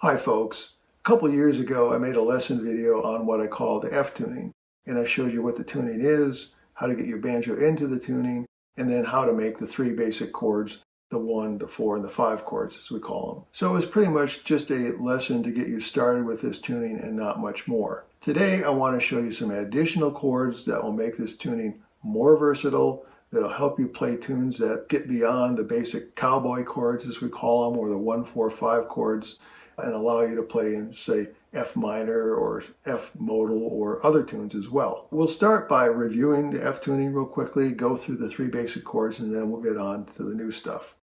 Hi folks, a couple years ago I made a lesson video on what I call the F tuning, and I showed you what the tuning is, how to get your banjo into the tuning, and then how to make the three basic chords, the 1, the 4, and the 5 chords as we call them. So it was pretty much just a lesson to get you started with this tuning and not much more. Today I want to show you some additional chords that will make this tuning more versatile, that'll help you play tunes that get beyond the basic cowboy chords as we call them, or the 1, 4, 5 chords, and allow you to play in, say, F minor or F modal or other tunes as well. We'll start by reviewing the F tuning real quickly, go through the three basic chords, and then we'll get on to the new stuff.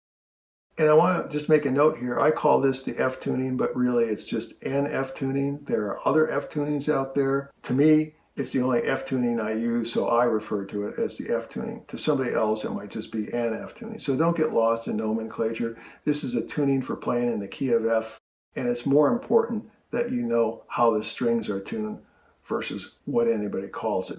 And I want to just make a note here. I call this the F tuning, but really it's just an F tuning. There are other F tunings out there. To me, it's the only F tuning I use, so I refer to it as the F tuning. To somebody else, it might just be an F tuning. So don't get lost in nomenclature. This is a tuning for playing in the key of F. And it's more important that you know how the strings are tuned versus what anybody calls it.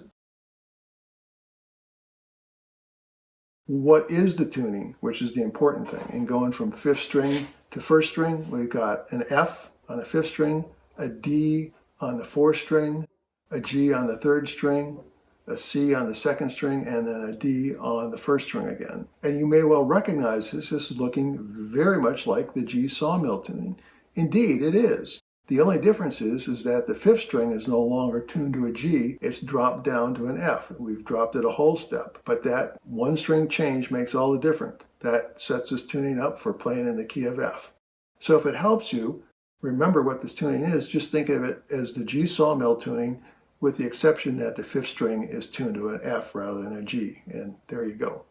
What is the tuning, which is the important thing? And going from 5th string to 1st string, we've got an F on the 5th string, a D on the 4th string, a G on the 3rd string, a C on the 2nd string, and then a D on the 1st string again. And you may well recognize this. This is looking very much like the G sawmill tuning. Indeed, it is. The only difference is that the 5th string is no longer tuned to a G, it's dropped down to an F. We've dropped it a whole step, but that one string change makes all the difference. That sets this tuning up for playing in the key of F. So if it helps you remember what this tuning is, just think of it as the G sawmill tuning, with the exception that the 5th string is tuned to an F rather than a G, and there you go.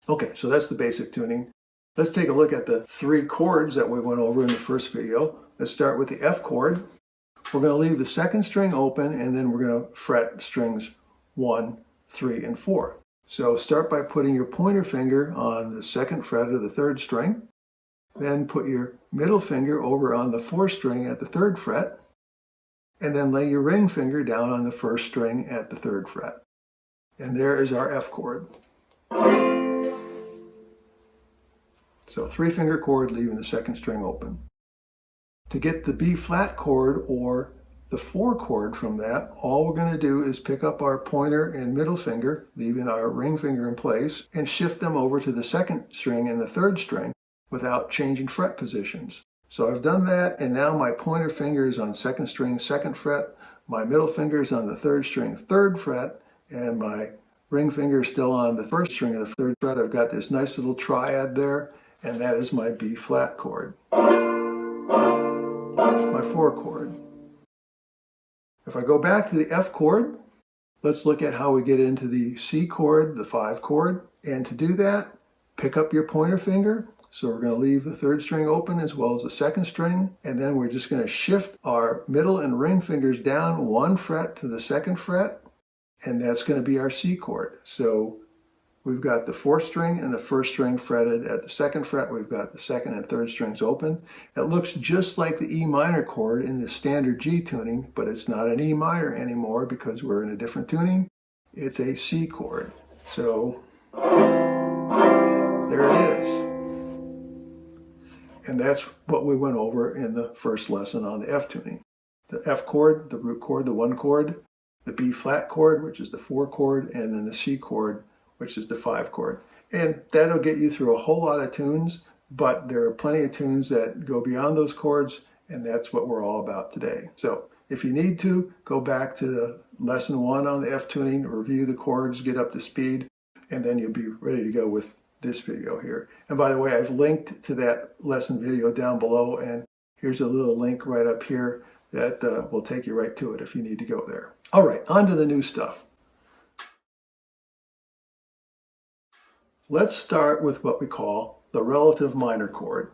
Okay, so that's the basic tuning. Let's take a look at the three chords that we went over in the first video. Let's start with the F chord. We're going to leave the 2nd string open, and then we're going to fret strings 1, 3, and 4. So start by putting your pointer finger on the 2nd fret of the 3rd string. Then put your middle finger over on the 4th string at the 3rd fret. And then lay your ring finger down on the 1st string at the 3rd fret. And there is our F chord. So 3-finger chord, leaving the 2nd string open. To get the B flat chord or the 4 chord from that, all we're going to do is pick up our pointer and middle finger, leaving our ring finger in place, and shift them over to the 2nd string and the 3rd string without changing fret positions. So I've done that, and now my pointer finger is on 2nd string, 2nd fret, my middle finger is on the 3rd string, 3rd fret, and my ring finger is still on the 1st string of the 3rd fret. I've got this nice little triad there, and that is my B flat chord, my 4 chord. If I go back to the F chord, let's look at how we get into the C chord, the 5 chord. And to do that, pick up your pointer finger. So we're going to leave the 3rd string open as well as the 2nd string, and then we're just going to shift our middle and ring fingers down 1 fret to the 2nd fret, and that's going to be our C chord. So we've got the 4th string and the 1st string fretted at the 2nd fret. We've got the 2nd and 3rd strings open. It looks just like the E minor chord in the standard G tuning, but it's not an E minor anymore because we're in a different tuning. It's a C chord. So there it is. And that's what we went over in the first lesson on the F tuning. The F chord, the root chord, the 1 chord, the B flat chord, which is the 4 chord, and then the C chord, which is the 5 chord. And that'll get you through a whole lot of tunes, but there are plenty of tunes that go beyond those chords, and that's what we're all about today. So if you need to, go back to the lesson 1 on the F tuning, review the chords, get up to speed, and then you'll be ready to go with this video here. And by the way, I've linked to that lesson video down below, and here's a little link right up here that will take you right to it if you need to go there. All right, on to the new stuff. Let's start with what we call the relative minor chord.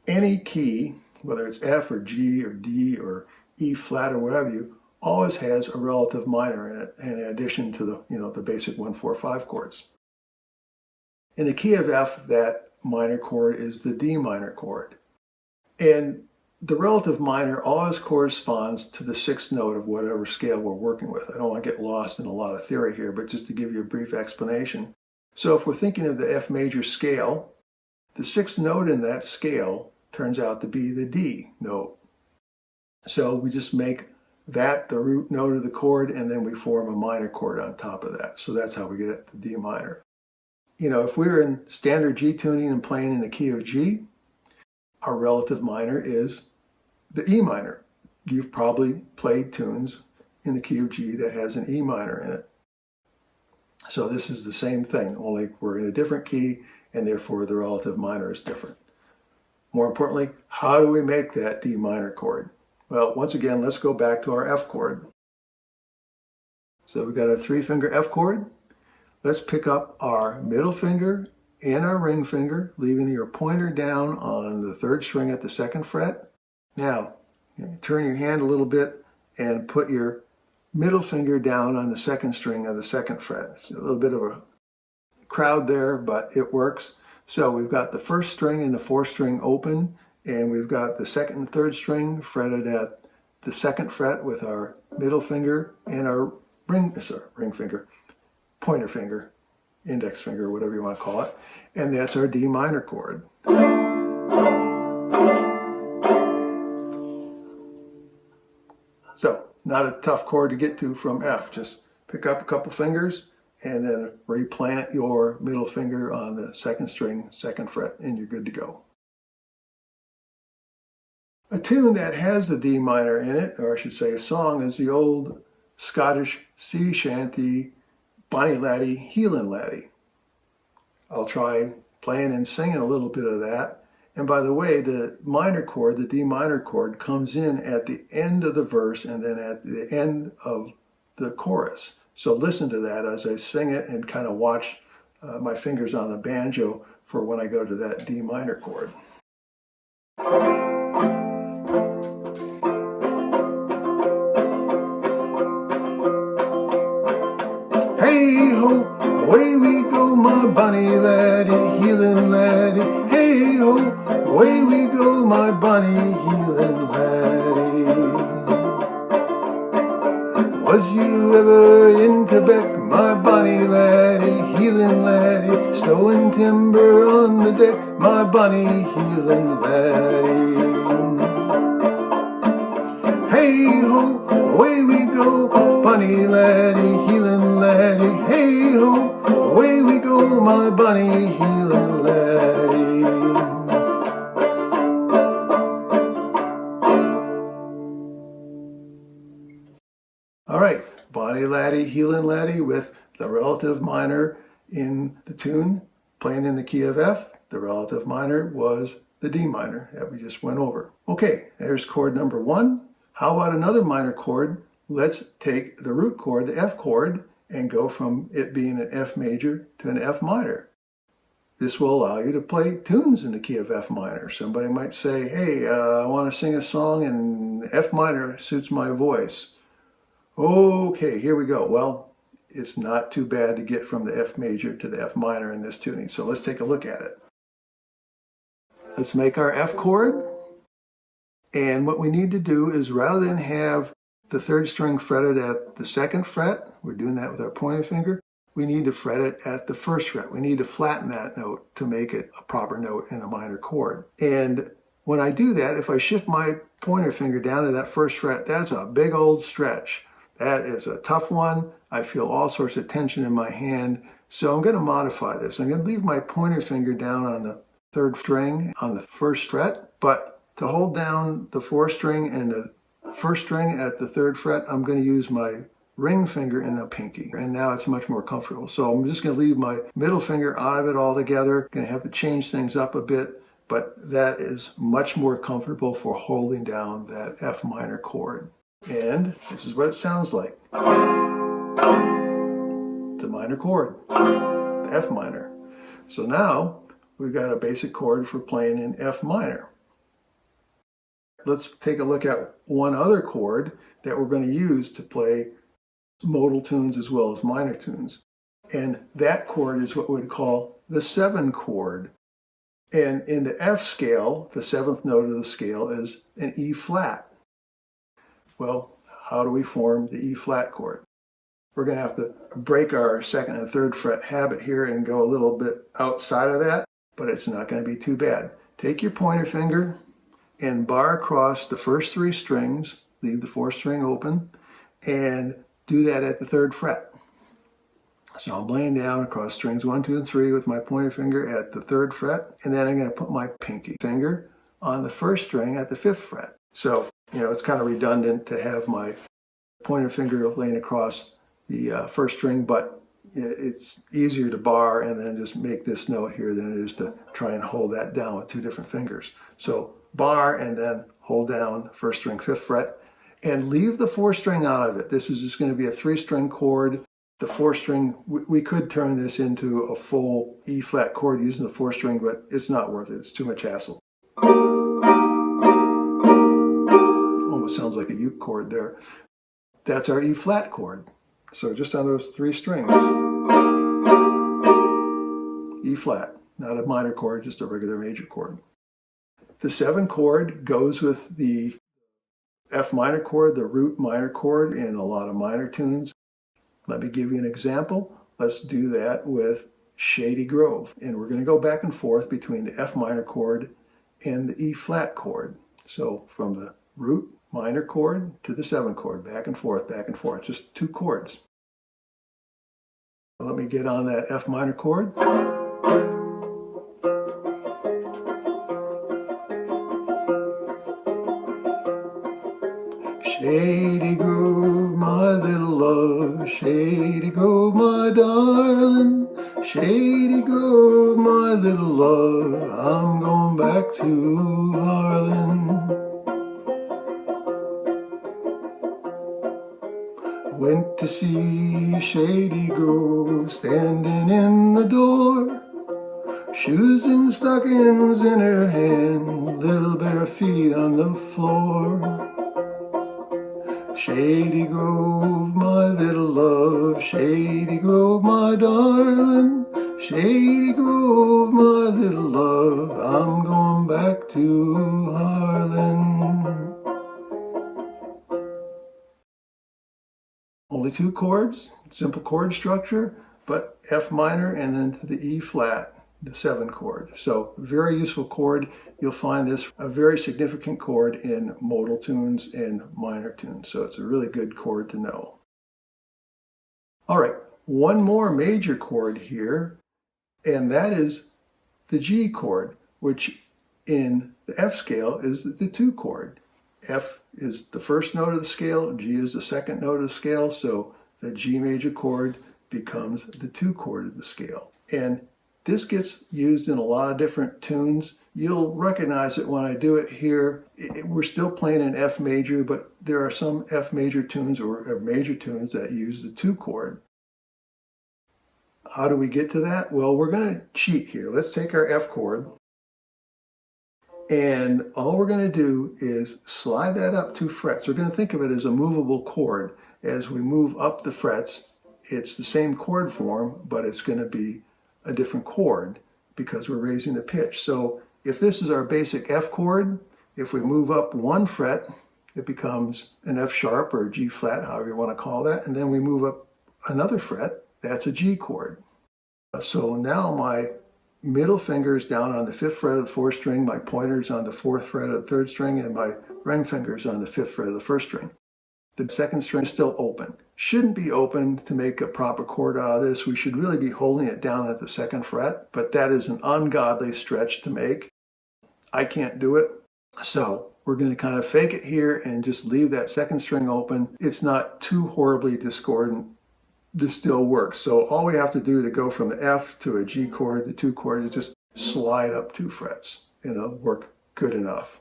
Any key, whether it's F or G or D or E flat or whatever, you always has a relative minor in it, in addition to the basic 1, 4, 5 chords. In the key of F, that minor chord is the D minor chord. And the relative minor always corresponds to the 6th note of whatever scale we're working with. I don't want to get lost in a lot of theory here, but just to give you a brief explanation. So if we're thinking of the F major scale, the 6th note in that scale turns out to be the D note. So we just make that the root note of the chord, and then we form a minor chord on top of that. So that's how we get it to D minor. You know, if we're in standard G tuning and playing in the key of G, our relative minor is the E minor. You've probably played tunes in the key of G that has an E minor in it. So this is the same thing, only we're in a different key, and therefore the relative minor is different. More importantly, how do we make that D minor chord? Well, once again, let's go back to our F chord. So we've got a 3-finger F chord. Let's pick up our middle finger and our ring finger, leaving your pointer down on the 3rd string at the 2nd fret. Now, turn your hand a little bit and put your middle finger down on the 2nd string of the 2nd fret. It's a little bit of a crowd there, but it works. So we've got the 1st string and the 4th string open, and we've got the 2nd and 3rd string fretted at the 2nd fret with our middle finger and our pointer finger, index finger, whatever you want to call it. And that's our D minor chord. So, not a tough chord to get to from F. Just pick up a couple fingers and then replant your middle finger on the 2nd string, 2nd fret, and you're good to go. A tune that has the D minor in it, or I should say a song, is the old Scottish sea shanty, Bonnie Laddie, Hieland Laddie. I'll try playing and singing a little bit of that. And by the way, the minor chord, the D minor chord, comes in at the end of the verse and then at the end of the chorus. So listen to that as I sing it and kind of watch my fingers on the banjo for when I go to that D minor chord. Hey ho, away we go, my Bonnie Laddie, Hieland Laddie. Hey ho, away we go, my Bonnie, Hieland Laddie. Was you ever in Quebec, my Bonnie Laddie, Hieland Laddie? Stowing timber on the deck, my Bonnie, Hieland Laddie. Hey ho, away we go, Bonnie Laddie, Hieland Laddie. Hey ho, away we go, my Bonnie, Hieland Laddie. All right, Bonnie Laddie, Hieland Laddie with the relative minor in the tune, playing in the key of F. The relative minor was the D minor that we just went over. Okay, there's chord number 1. How about another minor chord? Let's take the root chord, the F chord, and go from it being an F major to an F minor. This will allow you to play tunes in the key of F minor. Somebody might say, hey, I want to sing a song and F minor suits my voice. Okay, here we go. Well, it's not too bad to get from the F major to the F minor in this tuning. So let's take a look at it. Let's make our F chord. And what we need to do is, rather than have the 3rd string fretted at the 2nd fret, we're doing that with our pointer finger, we need to fret it at the 1st fret. We need to flatten that note to make it a proper note in a minor chord. And when I do that, if I shift my pointer finger down to that 1st fret, that's a big old stretch. That is a tough one. I feel all sorts of tension in my hand. So I'm going to modify this. I'm going to leave my pointer finger down on the 3rd string on the 1st fret, but to hold down the 4th string and the 1st string at the 3rd fret, I'm going to use my ring finger and the pinky. And now it's much more comfortable. So I'm just going to leave my middle finger out of it altogether. Going to have to change things up a bit, but that is much more comfortable for holding down that F minor chord. And this is what it sounds like. It's a minor chord, the F minor. So now we've got a basic chord for playing in F minor. Let's take a look at one other chord that we're going to use to play modal tunes as well as minor tunes. And that chord is what we'd call the 7 chord. And in the F scale, the 7th note of the scale is an E flat. Well, how do we form the E flat chord? We're going to have to break our 2nd and 3rd fret habit here and go a little bit outside of that, but it's not going to be too bad. Take your pointer finger and bar across the first 3 strings, leave the 4th string open, and do that at the 3rd fret. So I'm laying down across strings 1, 2, and 3 with my pointer finger at the 3rd fret, and then I'm going to put my pinky finger on the 1st string at the 5th fret. So, it's kind of redundant to have my pointer finger laying across the 1st string, but it's easier to bar and then just make this note here than it is to try and hold that down with 2 different fingers. So bar and then hold down 1st string 5th fret and leave the 4th string out of it. This is just going to be a 3-string chord. The 4th string, we could turn this into a full E flat chord using the 4th string, but it's not worth it. It's too much hassle. Almost sounds like a uke chord there. That's our E flat chord. So just on those 3 strings, E flat, not a minor chord, just a regular major chord. The 7 chord goes with the F minor chord, the root minor chord in a lot of minor tunes. Let me give you an example. Let's do that with Shady Grove. And we're going to go back and forth between the F minor chord and the E flat chord. So from the root minor chord to the 7 chord, back and forth, just 2 chords. Let me get on that F minor chord. Shady Grove, my little love, Shady Grove, my darling, Shady Grove, my little love, I'm going back to Harlan. Went to see Shady Grove standing in the door, shoes and stockings in her hand, little bare feet on the floor. Shady Grove, my little love, Shady Grove, my darling, Shady Grove, my little love, I'm going back to Harlan. Only 2 chords, simple chord structure, but F minor and then to the E flat, the 7 chord. So very useful chord. You'll find this a very significant chord in modal tunes and minor tunes. So it's a really good chord to know. All right, one more major chord here, and that is the G chord, which in the F scale is the 2 chord. F is the first note of the scale, G is the second note of the scale, so the G major chord becomes the 2 chord of the scale. And this gets used in a lot of different tunes. You'll recognize it when I do it here. We're still playing in F major, but there are some F major tunes or major tunes that use the 2 chord. How do we get to that? Well, we're going to cheat here. Let's take our F chord, and all we're going to do is slide that up 2 frets. We're going to think of it as a movable chord. As we move up the frets, it's the same chord form, but it's going to be a different chord because we're raising the pitch. So if this is our basic F chord, if we move up 1 fret, it becomes an F sharp or a G flat, however you want to call that. And then we move up another fret, that's a G chord. So now my middle finger is down on the 5th fret of the 4th string, my pointer's on the 4th fret of the 3rd string, and my ring finger's on the 5th fret of the 1st string. The 2nd string is still open. Shouldn't be open to make a proper chord out of this. We should really be holding it down at the 2nd fret, but that is an ungodly stretch to make. I can't do it. So we're going to kind of fake it here and just leave that 2nd string open. It's not too horribly discordant. This still works. So all we have to do to go from the F to a G chord, the 2 chord, is just slide up 2 frets, and it'll work good enough.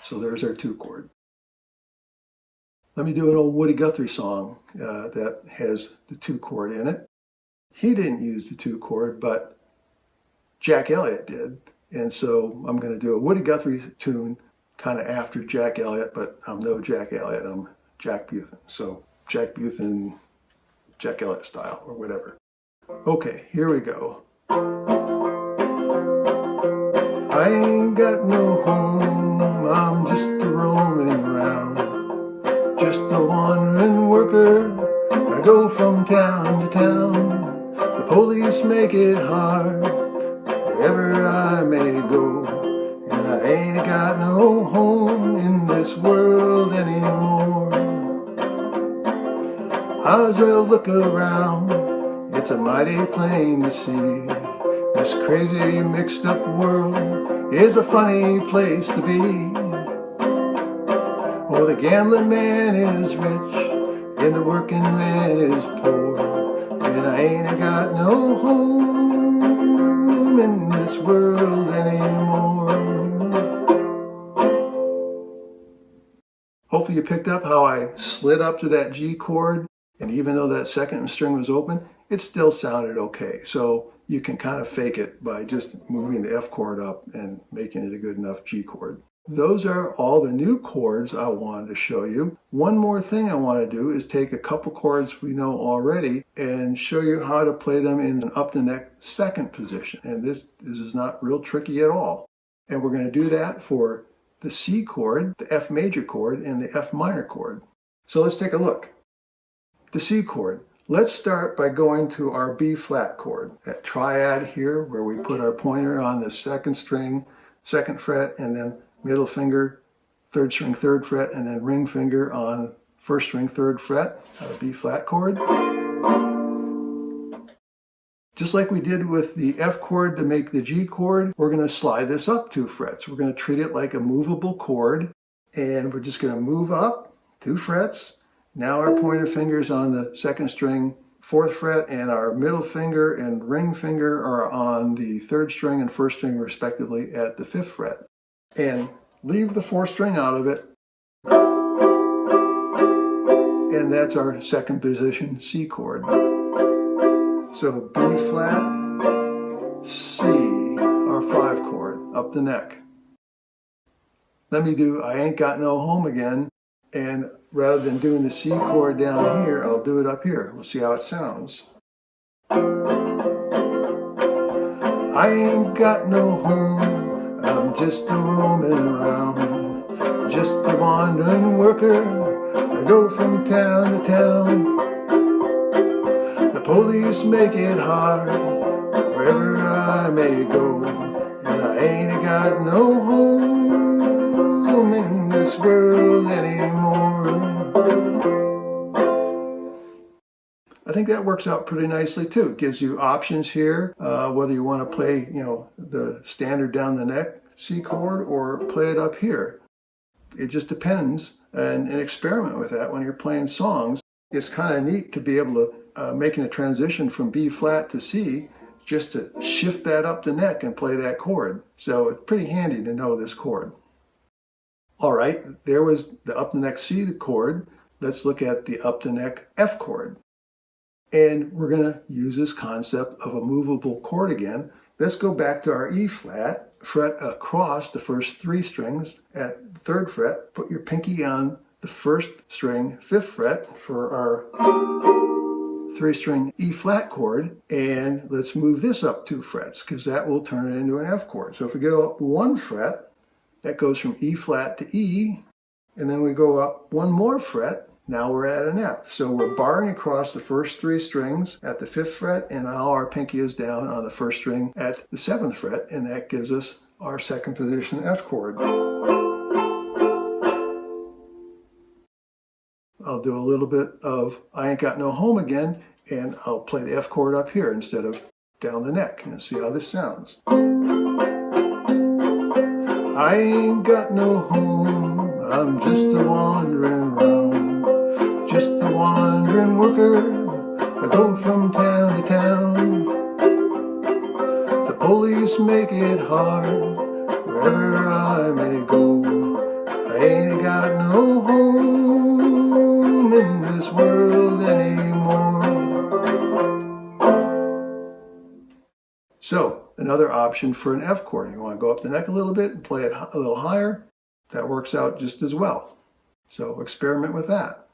So there's our 2 chord. Let me do an old Woody Guthrie song that has the 2 chord in it. He didn't use the 2 chord, but Jack Elliott did. And so I'm going to do a Woody Guthrie tune kind of after Jack Elliott, but I'm no Jack Elliott, I'm Jack Buthen. So Jack Buthen, Jack Elliott style or whatever. Okay, here we go. I ain't got no home, I'm just a roaming round, just a wandering worker. I go from town to town, the police make it hard wherever I may go, and I ain't got home in this world anymore. As I look around, it's a mighty plain to see. This crazy mixed up world is a funny place to be. Oh, the gambling man is rich and the working man is poor, and I ain't got no home in this world anymore. Hopefully you picked up how I slid up to that G chord, and even though that second string was open, it still sounded okay. So you can kind of fake it by just moving the F chord up and making it a good enough G chord. Those are all the new chords I wanted to show you. One more thing I want to do is take a couple chords we know already and show you how to play them in an up the neck second position. And this is not real tricky at all. And we're going to do that for the C chord, the F major chord, and the F minor chord. So let's take a look. The C chord. Let's start by going to our B flat chord, that triad here where we put our pointer on the second string, second fret, and then middle finger, third string, third fret, and then ring finger on first string, third fret, a B flat chord. Just like we did with the F chord to make the G chord, we're going to slide this up 2 frets. We're going to treat it like a movable chord, and we're just going to move up 2 frets. Now our pointer finger's on the second string, 4th fret, and our middle finger and ring finger are on the 3rd string and 1st string respectively at the 5th fret. And leave the 4th string out of it. And that's our second position C chord. So B flat, C, our 5 chord, up the neck. Let me do I Ain't Got No Home again, and rather than doing the C chord down here, I'll do it up here. We'll see how it sounds. I ain't got no home, I'm just a roaming around, just a wandering worker, I go from town to town. The police make it hard wherever I may go, and I ain't got no home in this world anymore. I think that works out pretty nicely too. It gives you options here, whether you want to play, the standard down the neck C chord or play it up here. It just depends, and experiment with that when you're playing songs. It's kind of neat to be able to making a transition from B flat to C, just to shift that up the neck and play that chord. So it's pretty handy to know this chord. All right, there was the up the neck C chord. Let's look at the up the neck F chord. And we're going to use this concept of a movable chord again. Let's go back to our E flat, fret across the first 3 strings at the 3rd fret. Put your pinky on the 1st string, 5th fret for our 3-string E flat chord, and let's move this up 2 frets because that will turn it into an F chord. So if we go up 1 fret, that goes from E flat to E, and then we go up 1 more fret, now we're at an F. So we're barring across the first 3 strings at the 5th fret, and now our pinky is down on the 1st string at the 7th fret, and that gives us our second position F chord. I'll do a little bit of I Ain't Got No Home again, and I'll play the F chord up here instead of down the neck, and see how this sounds. I ain't got no home, I'm just a wandering round, just a wandering worker, I go from town to town. The police make it hard wherever I may go, I ain't got no home in this world anymore. So, another option for an F chord. You want to go up the neck a little bit and play it a little higher. That works out just as well. So experiment with that.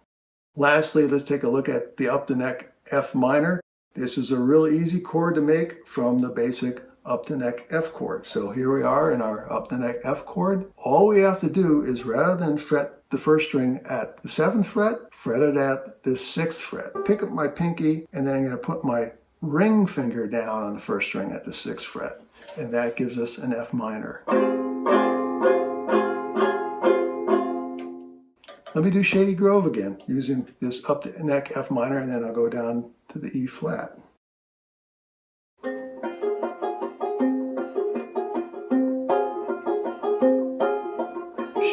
Lastly, let's take a look at the up the neck F minor. This is a really easy chord to make from the basic up the neck F chord. So here we are in our up the neck F chord. All we have to do is, rather than fret the 1st string at the 7th fret, fret it at the 6th fret. Pick up my pinky, and then I'm going to put my ring finger down on the 1st string at the 6th fret, and that gives us an F minor. Let me do Shady Grove again, using this up the neck F minor, and then I'll go down to the E flat.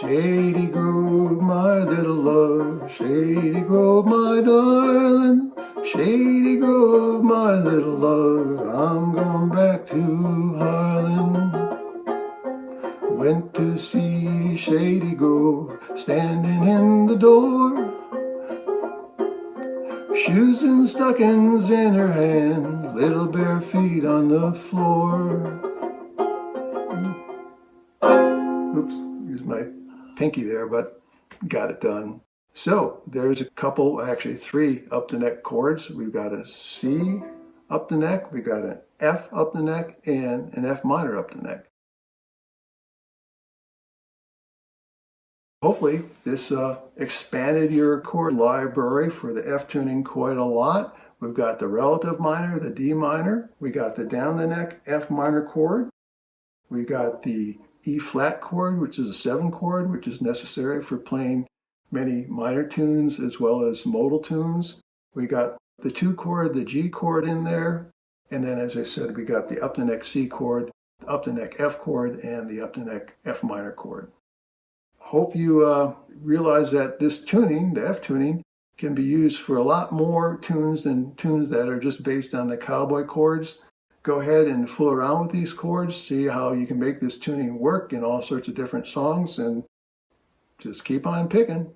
Shady Grove, my little love, Shady Grove, my darling, Shady Grove, my little love, I'm going back to Hieland. Went to see Shady Grove, standing in the door, shoes and stockings in her hand, little bare feet on the floor. Oops, used my pinky there, but got it done. So there's a couple, actually 3 up the neck chords. We've got a C up the neck, we've got an F up the neck, and an F minor up the neck. Hopefully this expanded your chord library for the F tuning quite a lot. We've got the relative minor, the D minor. We got the down the neck F minor chord. We got the E flat chord, which is a 7 chord, which is necessary for playing many minor tunes as well as modal tunes. We got the 2 chord, the G chord in there. And then, as I said, we got the up the neck C chord, the up the neck F chord, and the up the neck F minor chord. Hope you realize that this tuning, the F tuning, can be used for a lot more tunes than tunes that are just based on the cowboy chords. Go ahead and fool around with these chords, see how you can make this tuning work in all sorts of different songs, and just keep on picking.